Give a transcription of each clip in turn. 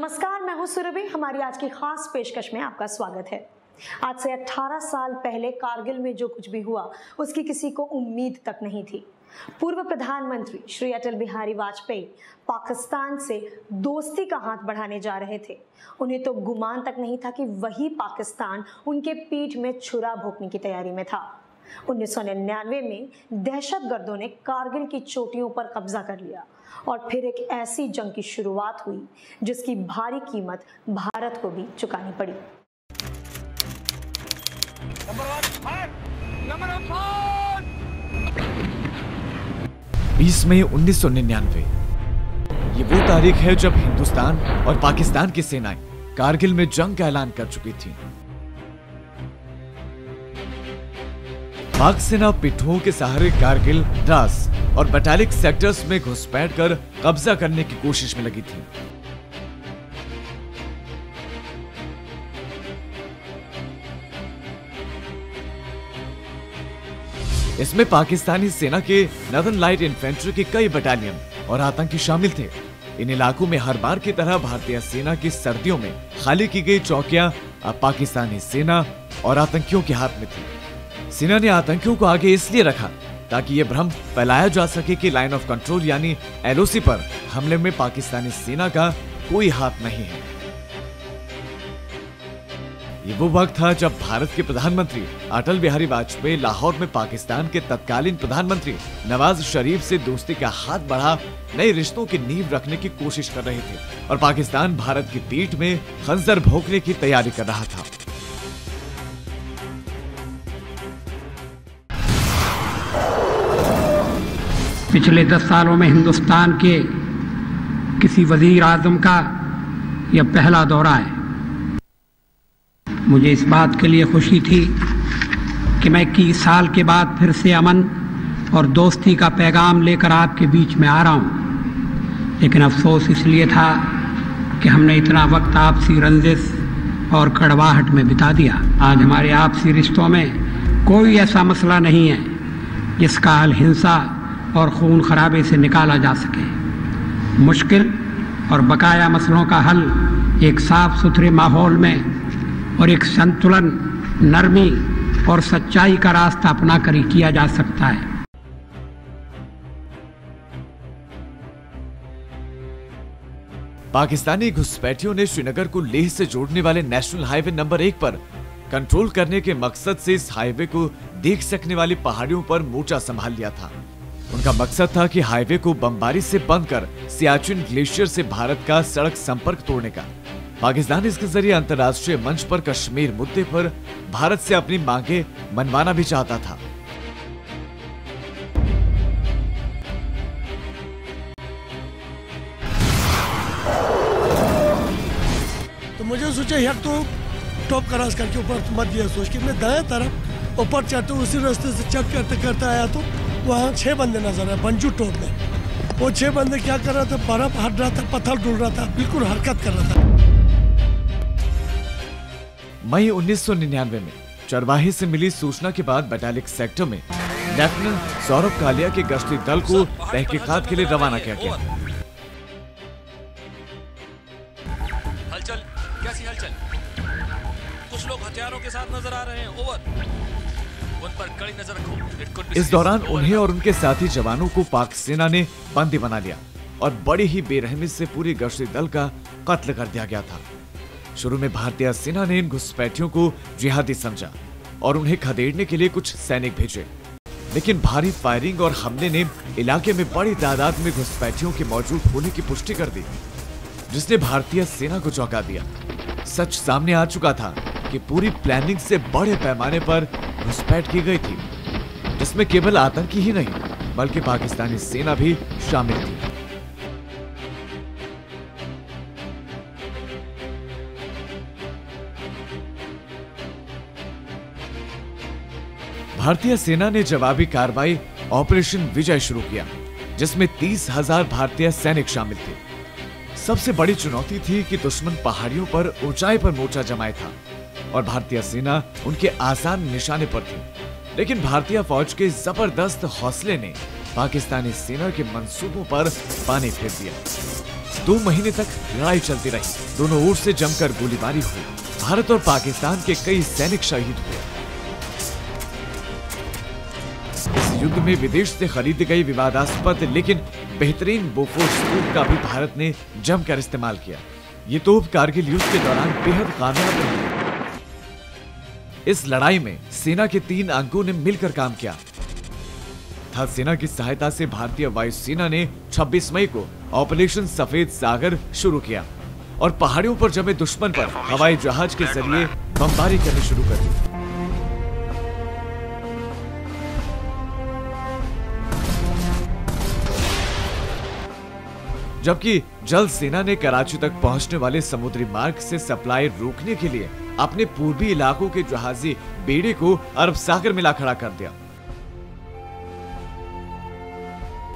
नमस्कार, मैं हूं सुरभि। हमारी आज की खास पेशकश में आपका स्वागत है। आज से 18 साल पहले कारगिल में जो कुछ भी हुआ उसकी किसी को उम्मीद तक नहीं थी। पूर्व प्रधानमंत्री श्री अटल बिहारी वाजपेयी पाकिस्तान से दोस्ती का हाथ बढ़ाने जा रहे थे। उन्हें तो गुमान तक नहीं था कि वही पाकिस्तान उनके पीठ में छुरा भोंकने की तैयारी में था। 1999 में दहशतगर्दों ने कारगिल की चोटियों पर कब्जा कर लिया और फिर एक ऐसी जंग की शुरुआत हुई जिसकी भारी कीमत भारत को भी चुकानी पड़ी। 20 मई 1999 ये वो तारीख है जब हिंदुस्तान और पाकिस्तान की सेनाएं कारगिल में जंग का ऐलान कर चुकी थी। पाक सेना पिट्ठुओं के सहारे कारगिल, द्रास और बटालिक सेक्टर्स में घुसपैठ कर कब्जा करने की कोशिश में लगी थी। इसमें पाकिस्तानी सेना के नॉर्दर्न लाइट इन्फेंट्री की कई बटालियन और आतंकी शामिल थे। इन इलाकों में हर बार की तरह भारतीय सेना की सर्दियों में खाली की गई चौकियां अब पाकिस्तानी सेना और आतंकियों के हाथ में थी। सेना ने आतंकियों को आगे इसलिए रखा ताकि ये भ्रम फैलाया जा सके कि लाइन ऑफ कंट्रोल यानी एलओसी पर हमले में पाकिस्तानी सेना का कोई हाथ नहीं है। ये वो वक्त था जब भारत के प्रधानमंत्री अटल बिहारी वाजपेयी लाहौर में पाकिस्तान के तत्कालीन प्रधानमंत्री नवाज शरीफ से दोस्ती का हाथ बढ़ा नए रिश्तों की नींव रखने की कोशिश कर रहे थे और पाकिस्तान भारत की पीठ में खंजर भोंकने की तैयारी कर रहा था। पिछले 10 सालों में हिंदुस्तान के किसी वजीर आजम का यह पहला दौरा है। मुझे इस बात के लिए खुशी थी कि मैं 21 साल के बाद फिर से अमन और दोस्ती का पैगाम लेकर आपके बीच में आ रहा हूँ। लेकिन अफसोस इसलिए था कि हमने इतना वक्त आपसी रंजिश और कड़वाहट में बिता दिया। आज हमारे आपसी रिश्तों में कोई ऐसा मसला नहीं है जिसका हल हिंसा और खून खराबे से निकाला जा सके। मुश्किल और बकाया मसलों का हल एक साफ सुथरे माहौल में और एक संतुलन, नरमी और सच्चाई का रास्ता अपनाकर ही किया जा सकता है। पाकिस्तानी घुसपैठियों ने श्रीनगर को लेह से जोड़ने वाले नेशनल हाईवे नंबर 1 पर कंट्रोल करने के मकसद से इस हाईवे को देख सकने वाली पहाड़ियों पर मोर्चा संभाल लिया था। उनका मकसद था कि हाईवे को बमबारी से बंद कर सियाचिन ग्लेशियर से भारत का सड़क संपर्क तोड़ने का। पाकिस्तान इसके जरिए अंतर्राष्ट्रीय मंच पर कश्मीर मुद्दे पर भारत से अपनी मांगे मनवाना भी चाहता था। तो मुझे सोचा यार तो टॉप क्रॉस करके ऊपर मत दिया, सोच के मैं दाएं तरफ ऊपर चढ़ते उसी रास्ते से चेक करते करते आया तो वहाँ 6 बंदे नजर आए बंजू टोप में। वो 6 बंदे क्या कर रहा था, बर्फ हट रहा था, पत्थर डुल रहा था, बिल्कुल हरकत कर रहा था। मई 1999 में चरवाहे से मिली सूचना के बाद बटालिक सेक्टर में लेफ्टिनेंट सौरभ कालिया के गश्ती दल को तहकीकात के लिए रवाना किया गया। हलचल, कैसी हलचल? कुछ लोग हथियारों के साथ नजर आ रहे हैं। ओवर, उन पर कड़ी नजर रखो। इस दौरान उन्हें और उनके साथी जवानों को पाक सेना ने बंदी बना लिया और बड़ी ही बेरहमी से पूरी गश्ती दल का कत्ल कर दिया गया था। शुरू में भारतीय सेना ने इन घुसपैठियों को जिहादी समझा और उन्हें खदेड़ने के लिए कुछ सैनिक भेजे, लेकिन भारी फायरिंग और हमले ने इलाके में बड़ी तादाद में घुसपैठियों के मौजूद होने की पुष्टि कर दी, जिसने भारतीय सेना को चौंका दिया। सच सामने आ चुका था कि पूरी प्लानिंग से बड़े पैमाने पर घुसपैठ की गई थी, जिसमें केवल आतंकी ही नहीं बल्कि पाकिस्तानी सेना भी शामिल थी। भारतीय सेना ने जवाबी कार्रवाई ऑपरेशन विजय शुरू किया, जिसमें 30,000 भारतीय सैनिक शामिल थे। सबसे बड़ी चुनौती थी कि दुश्मन पहाड़ियों पर ऊंचाई पर मोर्चा जमाया था और भारतीय सेना उनके आसान निशाने पर थी। लेकिन भारतीय फौज के जबरदस्त हौसले ने पाकिस्तानी सेना के मंसूबों पर पानी फेर दिया। 2 महीने तक लड़ाई चलती रही। दोनों ओर से जमकर गोलीबारी हुई। भारत और पाकिस्तान के कई सैनिक शहीद हुए। इस युद्ध में विदेश से खरीदी गई विवादास्पद लेकिन बेहतरीन बोफोर्स तोप का भी भारत ने जमकर इस्तेमाल किया। ये तोप कारगिल युद्ध के दौरान बेहद कामयाब रही। इस लड़ाई में सेना के 3 अंगों ने मिलकर काम किया। थल सेना की सहायता से भारतीय वायुसेना ने 26 मई को ऑपरेशन सफेद सागर शुरू किया और पहाड़ियों पर जमे दुश्मन पर हवाई जहाज के जरिए बमबारी करनी शुरू कर दी। जबकि जल सेना ने कराची तक पहुंचने वाले समुद्री मार्ग से सप्लाई रोकने के लिए अपने पूर्वी इलाकों के जहाजी बेड़े को अरब सागर में ला खड़ा कर दिया।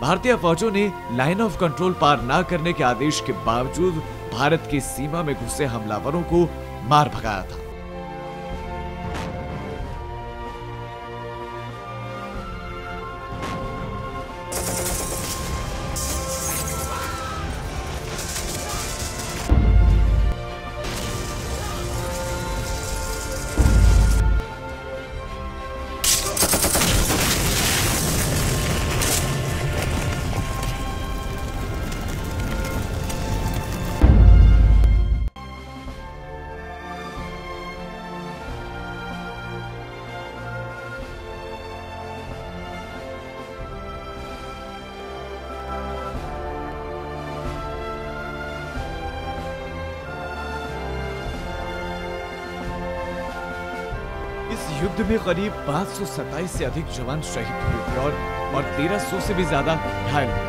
भारतीय फौजों ने लाइन ऑफ कंट्रोल पार न करने के आदेश के बावजूद भारत की सीमा में घुसे हमलावरों को मार भगाया था। इस युद्ध में करीब 527 से अधिक जवान शहीद हुए थे और 1300 से भी ज्यादा घायल हुए।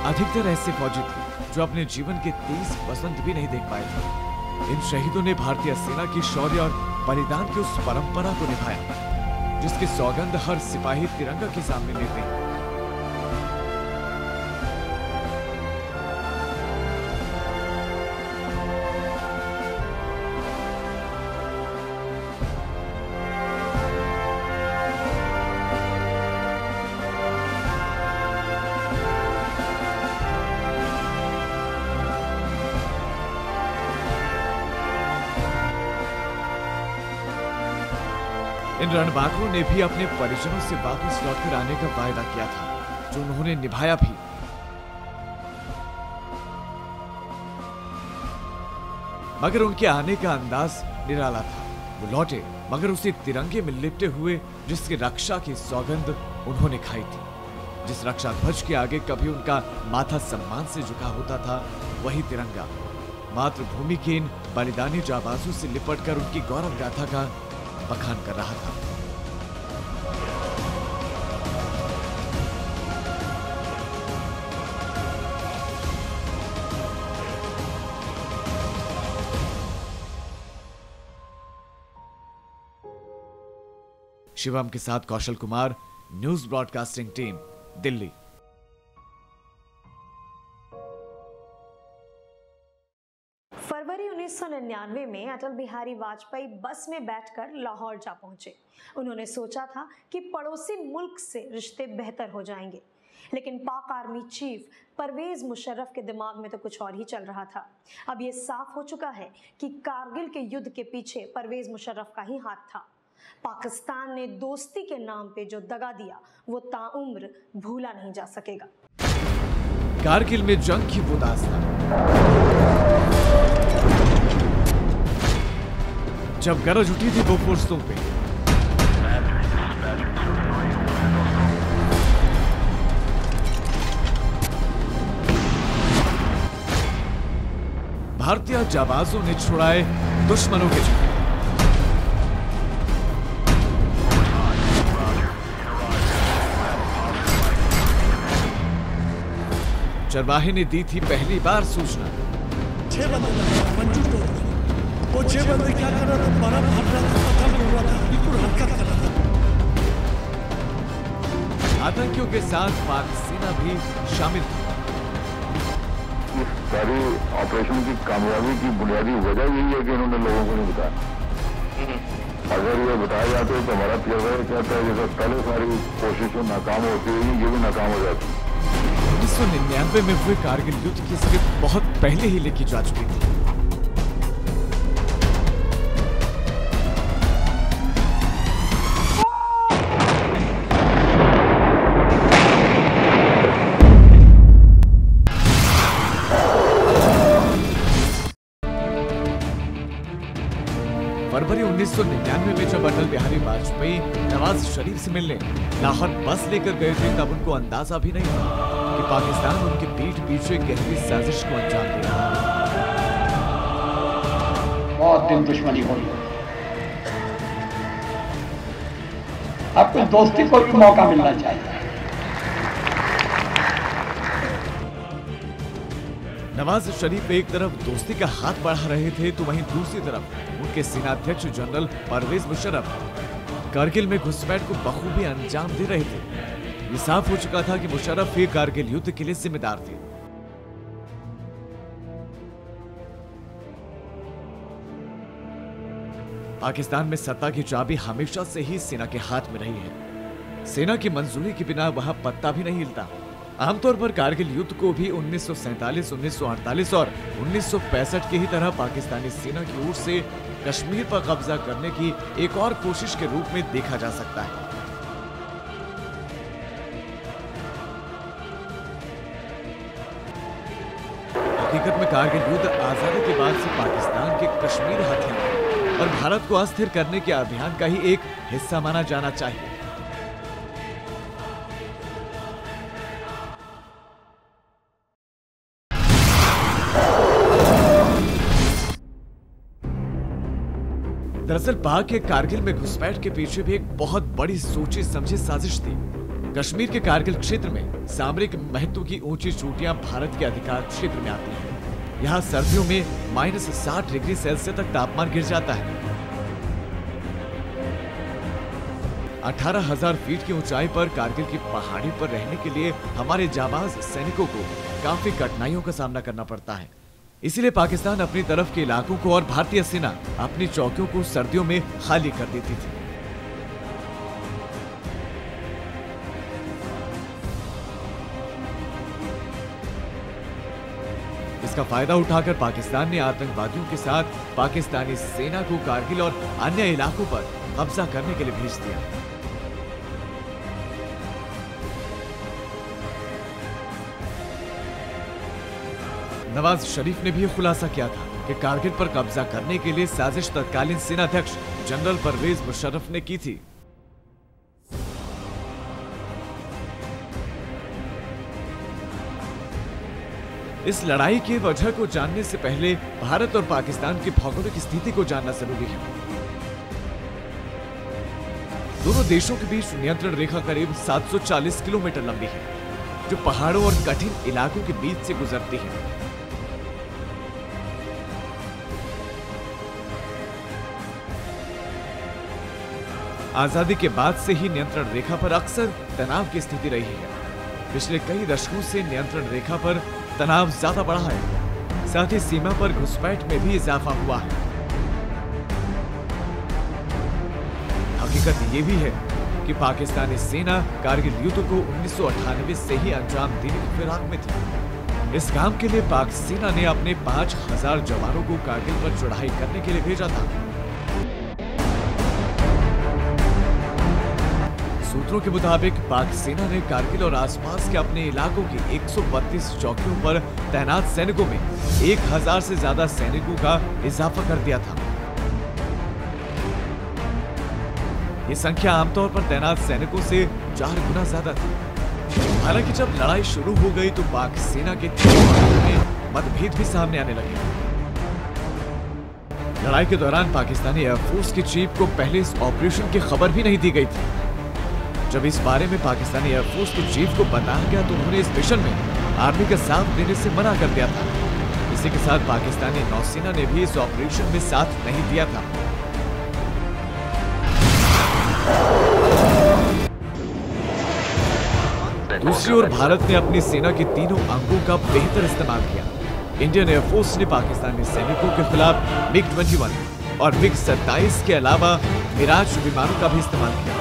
अधिकतर ऐसे फौजी थे जो अपने जीवन के 30 वसंत भी नहीं देख पाए थे। इन शहीदों ने भारतीय सेना की शौर्य और बलिदान की उस परंपरा को निभाया जिसकी सौगंध हर सिपाही तिरंगा के सामने लेते हैं। इन रणबांकुरों ने भी अपने परिजनों से वापस लौटकर आने का वायदा किया था, जो उन्होंने निभाया भी। मगर उनके आने का अंदाज निराला था। वो लौटे मगर उसी तिरंगे में लिपटे हुए जिसकी रक्षा की सौगंध उन्होंने खाई थी। जिस रक्षा ध्वज के आगे कभी उनका माथा सम्मान से झुका होता था, वही तिरंगा मातृभूमि के इन बलिदानी जाबाजों से लिपटकर उनकी गौरव गाथा का बखान कर रहा था। शिवम के साथ Kaushal Kumar, news broadcasting team, Delhi. फरवरी 1999 में अटल बिहारी वाजपेयी बस में बैठकर लाहौर जा पहुंचे। उन्होंने सोचा था कि पड़ोसी मुल्क से रिश्ते बेहतर हो जाएंगे, लेकिन पाक आर्मी चीफ परवेज मुशर्रफ के दिमाग में तो कुछ और ही चल रहा था। अब ये साफ हो चुका है कि कारगिल के युद्ध के पीछे परवेज मुशर्रफ का ही हाथ था। पाकिस्तान ने दोस्ती के नाम पे जो दगा दिया, वो ताउम्र भूला नहीं जा सकेगा। कारगिल में जंग की वो दास्तान जब गरज उठी थी बोफोर्सों पे, भारतीय जाबाजों ने छुड़ाए दुश्मनों के झंडे। चरवाहे ने दी थी पहली बार सूचना। 6 बंदे मंजू तोड़ दी। वो 6 बंदे क्या कर रहा था? बर्फ हट रहा था, पत्थर तोड़ रहा था, बिल्कुल हरकत कर रहा था। आतंकियों के साथ पाक सेना भी शामिल थी। इस सारी ऑपरेशन की कामयाबी की बुनियादी वजह यही है कि इन्होंने लोगों को नहीं बताया। अगर ये बताया जाता तो हमारा तजर्बा कहता है जैसे पहले सारी कोशिशें नाकाम होती हुई ये भी नाकाम हो जाती। 1999 में हुए कारगिल युद्ध की स्क्रिप्ट बहुत पहले ही लिखी जा चुकी थी। फरवरी 1999 में जब अटल बिहारी वाजपेयी नवाज शरीफ से मिलने लाहौर बस लेकर गए थे, तब उनको अंदाजा भी नहीं था कि पाकिस्तान उनके पीठ पीछे गहरी साजिश को अंजाम देगा। बहुत दिन दुश्मनी हुई, अब तो दोस्ती को भी मौका मिलना चाहिए। नवाज शरीफ एक तरफ दोस्ती का हाथ बढ़ा रहे थे तो वहीं दूसरी तरफ उनके सेनाध्यक्ष जनरल परवेज मुशर्रफ कारगिल में घुसपैठ को बखूबी अंजाम दे रहे थे। ये साफ हो चुका था कि मुशर्रफ ही कारगिल युद्ध के लिए जिम्मेदार थे। पाकिस्तान में सत्ता की चाबी हमेशा से ही सेना के हाथ में रही है। सेना की मंजूरी के बिना वहां पत्ता भी नहीं हिलता। आमतौर पर कारगिल युद्ध को भी 1947, 1948 और 1965 की ही तरह पाकिस्तानी सेना की ओर से कश्मीर पर कब्जा करने की एक और कोशिश के रूप में देखा जा सकता है। हकीकत में कारगिल युद्ध आजादी के बाद से पाकिस्तान के कश्मीर हथियाने और भारत को अस्थिर करने के अभियान का ही एक हिस्सा माना जाना चाहिए। दरअसल पाक के कारगिल में घुसपैठ के पीछे भी एक बहुत बड़ी सोची समझी साजिश थी। कश्मीर के कारगिल क्षेत्र में सामरिक महत्व की ऊंची चोटियां भारत के अधिकार क्षेत्र में आती हैं। यहाँ सर्दियों में -60 डिग्री सेल्सियस तक तापमान गिर जाता है। 18,000 फीट की ऊंचाई पर कारगिल की पहाड़ी पर रहने के लिए हमारे जाबाज सैनिकों को काफी कठिनाइयों का सामना करना पड़ता है। इसीलिए पाकिस्तान अपनी तरफ के इलाकों को और भारतीय सेना अपनी चौकियों को सर्दियों में खाली कर देती थी। इसका फायदा उठाकर पाकिस्तान ने आतंकवादियों के साथ पाकिस्तानी सेना को कारगिल और अन्य इलाकों पर कब्जा करने के लिए भेज दिया। नवाज शरीफ ने भी खुलासा किया था कि कारगिल पर कब्जा करने के लिए साजिश तत्कालीन सेनाध्यक्ष जनरल परवेज मुशर्रफ ने की थी। इस लड़ाई की वजह को जानने से पहले भारत और पाकिस्तान की भौगोलिक स्थिति को जानना जरूरी है। दोनों देशों के बीच नियंत्रण रेखा करीब 740 किलोमीटर लंबी है, जो पहाड़ों और कठिन इलाकों के बीच से गुजरती है। आजादी के बाद से ही नियंत्रण रेखा पर अक्सर तनाव की स्थिति रही है। पिछले कई दशकों से नियंत्रण रेखा पर तनाव ज्यादा बढ़ा है। साथ ही सीमा पर घुसपैठ में भी इजाफा हुआ है। हकीकत ये भी है कि पाकिस्तानी सेना कारगिल युद्ध को 1998 से ही अंजाम देने की फिराक में थी। इस काम के लिए पाक सेना ने अपने 5000 जवानों को कारगिल पर चढ़ाई करने के लिए भेजा था। सूत्रों के मुताबिक पाक सेना ने कारगिल और आसपास के अपने इलाकों की 132 चौकियों पर तैनात सैनिकों में 1000 से ज्यादा सैनिकों का इजाफा कर दिया था। ये संख्या आमतौर पर तैनात सैनिकों से 4 गुना ज्यादा थी। हालांकि जब लड़ाई शुरू हो गई तो पाक सेना के में मतभेद भी सामने आने लगे। लड़ाई के दौरान पाकिस्तानी एयरफोर्स के चीफ को पहले इस ऑपरेशन की खबर भी नहीं दी गई थी। जब इस बारे में पाकिस्तानी एयरफोर्स के चीफ को बताया गया तो उन्होंने इस मिशन में आर्मी का साथ देने से मना कर दिया था। इसी के साथ पाकिस्तानी नौसेना ने भी इस ऑपरेशन में साथ नहीं दिया था। दूसरी ओर भारत ने अपनी सेना के तीनों अंगों का बेहतर इस्तेमाल किया। इंडियन एयरफोर्स ने पाकिस्तानी सैनिकों के खिलाफ MiG-21 और MiG-27 के अलावा मिराज विमानों का भी इस्तेमाल किया।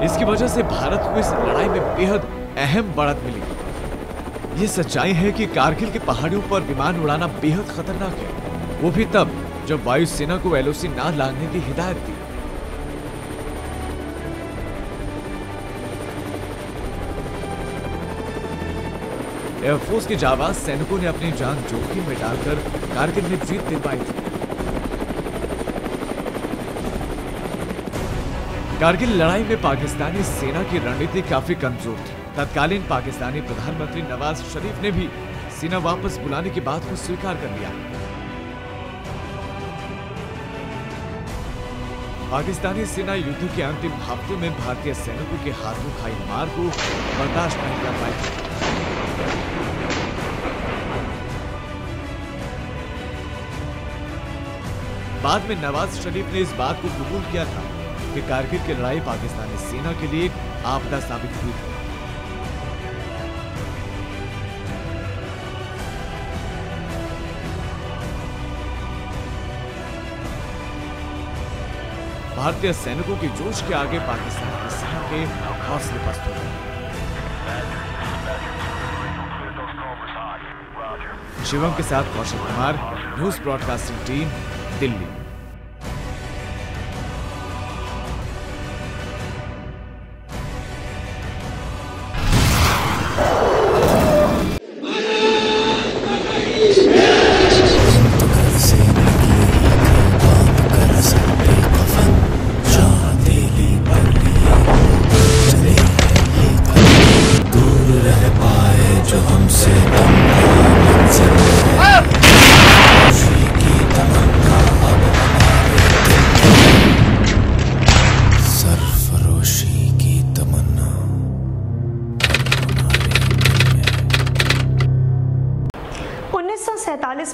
इसकी वजह से भारत को इस लड़ाई में बेहद अहम बढ़त मिली। ये सच्चाई है कि कारगिल की पहाड़ियों पर विमान उड़ाना बेहद खतरनाक है, वो भी तब जब वायुसेना को LOC ना लागने की हिदायत दी। एयरफोर्स के जाबाज सैनिकों ने अपनी जान जोखिम में डालकर कारगिल में जीत दिलवाई थी। कारगिल लड़ाई में पाकिस्तानी सेना की रणनीति काफी कमजोर थी। तत्कालीन पाकिस्तानी प्रधानमंत्री नवाज शरीफ ने भी सेना वापस बुलाने की बात को स्वीकार कर लिया। पाकिस्तानी सेना युद्ध के अंतिम हफ्ते में भारतीय सैनिकों के हाथों खाई मार को बर्दाश्त नहीं कर पाई थी। बाद में नवाज शरीफ ने इस बात को कबूल किया था कि कारगिल की लड़ाई पाकिस्तानी सेना के लिए आपदा साबित हुई थी। भारतीय सैनिकों के जोश के आगे पाकिस्तान की सेना के हौसले पस्त हो गए। शिवम के साथ Kaushal Kumar, news broadcasting team, Delhi.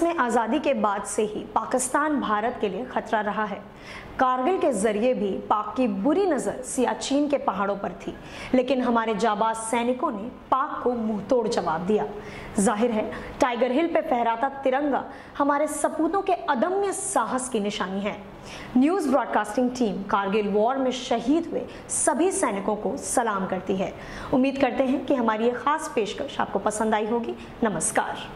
में आज़ादी के बाद से ही पाकिस्तान भारत के लिए खतरा रहा है। कारगिल के जरिए भी पाक की बुरी नज़र सियाचिन के पहाड़ों पर थी, लेकिन हमारे जाबाज सैनिकों ने पाक को मुंहतोड़ जवाब दिया। जाहिर है टाइगर हिल पे फहराता तिरंगा हमारे सपूतों के अदम्य साहस की निशानी है। News broadcasting team Kargil war में शहीद हुए सभी सैनिकों को सलाम करती है। उम्मीद करते हैं कि हमारी ये खास पेशकश आपको पसंद आई होगी। नमस्कार।